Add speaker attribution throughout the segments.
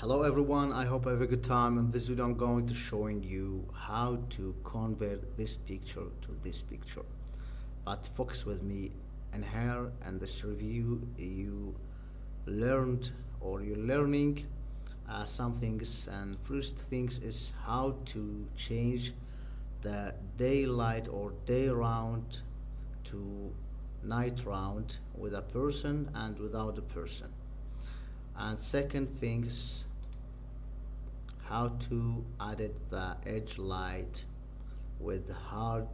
Speaker 1: Hello everyone, I hope you have a good time. In this video I'm going to showing you how to convert this picture to this picture. But focus with me, and here and this review you learned or you're learning some things, and first things is how to change the daylight or day round to night round with a person and without a person. And second things, how to edit the edge light with hard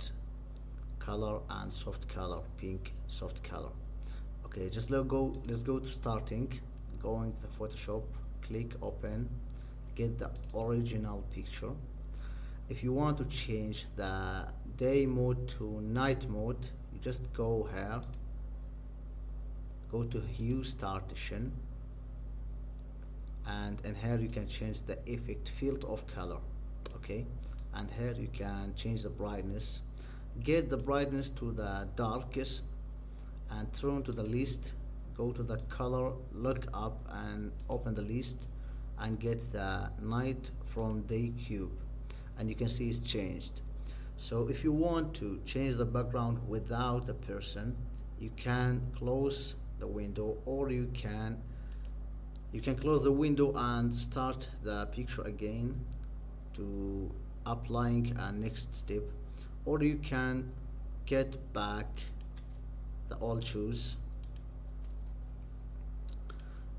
Speaker 1: color and soft color, pink soft color. Okay, just let's go to starting. Going to the Photoshop, click open, get the original picture. If you want to change the day mode to night mode, you just go here, go to hue startation, and in here you can change the effect field of color. Okay, and here you can change the brightness, get the brightness to the darkest, and turn to the list, go to the color, look up and open the list and get the night from day cube, and you can see it's changed. So if you want to change the background without a person, you can close the window, or you can close the window and start the picture again to applying a next step, or you can get back the old choose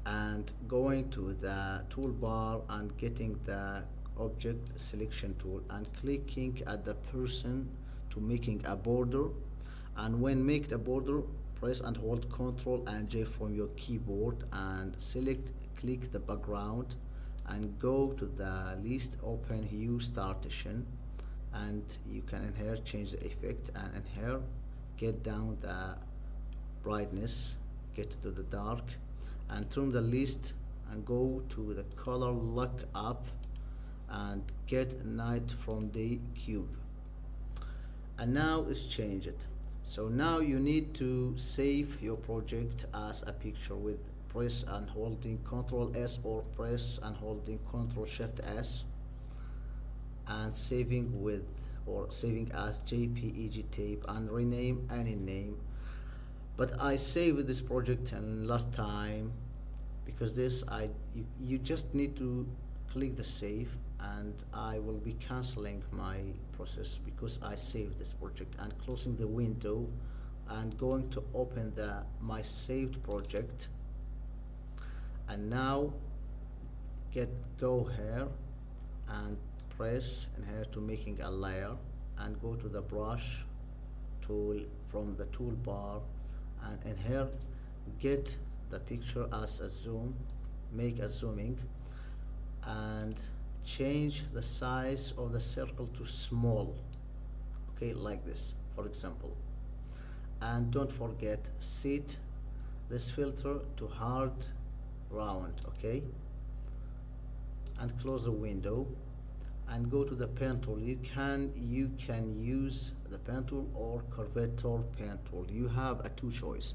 Speaker 1: and going to the toolbar and getting the object selection tool and clicking at the person to making a border. And when make the border, press and hold Ctrl and J from your keyboard and select, click the background and go to the list, open hue startation, and you can in here change the effect, and in here get down the brightness, get to the dark, and turn the list and go to the color, look up and get night from day cube, and now it's changed. So now you need to save your project as a picture with press and holding Ctrl S, or press and holding Ctrl Shift S, and saving with or saving as JPEG tape and rename any name. But I saved this project and last time, because this you just need to click the save, and I will be canceling my process because I saved this project and closing the window and going to open the my saved project. And now go here and press in here to making a layer, and go to the brush tool from the toolbar, and in here get the picture as a zoom, make a zooming, and change the size of the circle to small. Okay, like this for example, and don't forget set this filter to hard round. Okay, and close the window and go to the pen tool. You can use the pen tool or curvature pen tool. You have a two choice,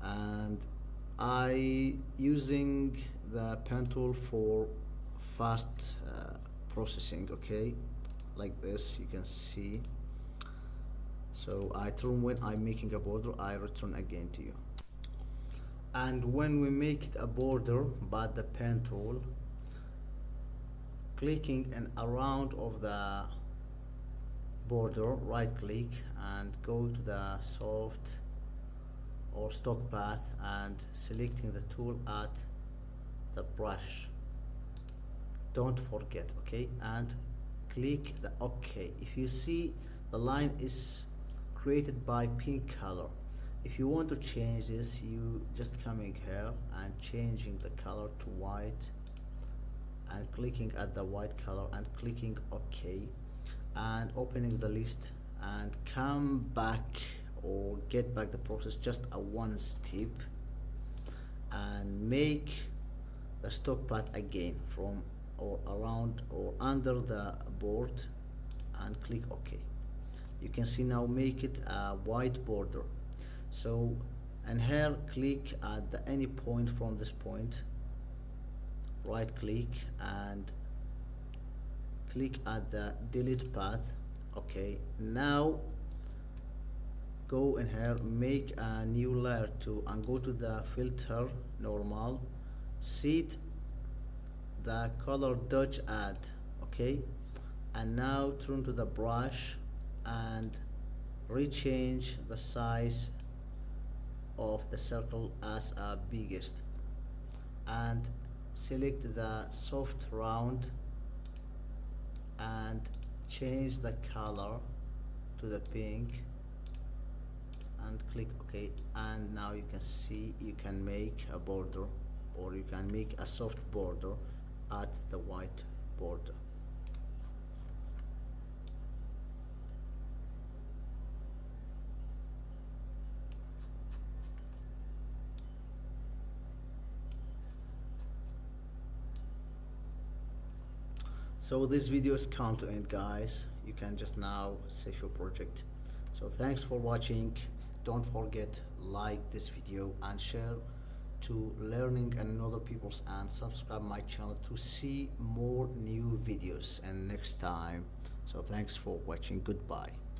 Speaker 1: and I using the pen tool for fast processing. Okay, like this you can see. So I turn when I'm making a border, I return again to you. And when we make it a border by the pen tool, clicking and around of the border, right click and go to the soft or stock path and selecting the tool at the brush, don't forget. Okay, and click the OK. If you see the line is created by pink color, if you want to change this, you just coming here and changing the color to white and clicking at the white color and clicking OK, and opening the list and come back or get back the process just a one step and make the stock path again from or around or under the board and click OK. You can see now make it a white border. So and here click at the any point from this point right click and click at the delete path. Okay, now go in here, make a new layer 2 and go to the filter, normal, set the color dodge add. Okay, and now turn to the brush and rechange the size of the circle as a biggest, and select the soft round and change the color to the pink and click OK. And now you can see you can make a border, or you can make a soft border at the white border. So this video is come to end, guys. You can just now save your project. So thanks for watching. Don't forget, like this video and share to learning another people's, and subscribe my channel to see more new videos and next time. So thanks for watching. Goodbye.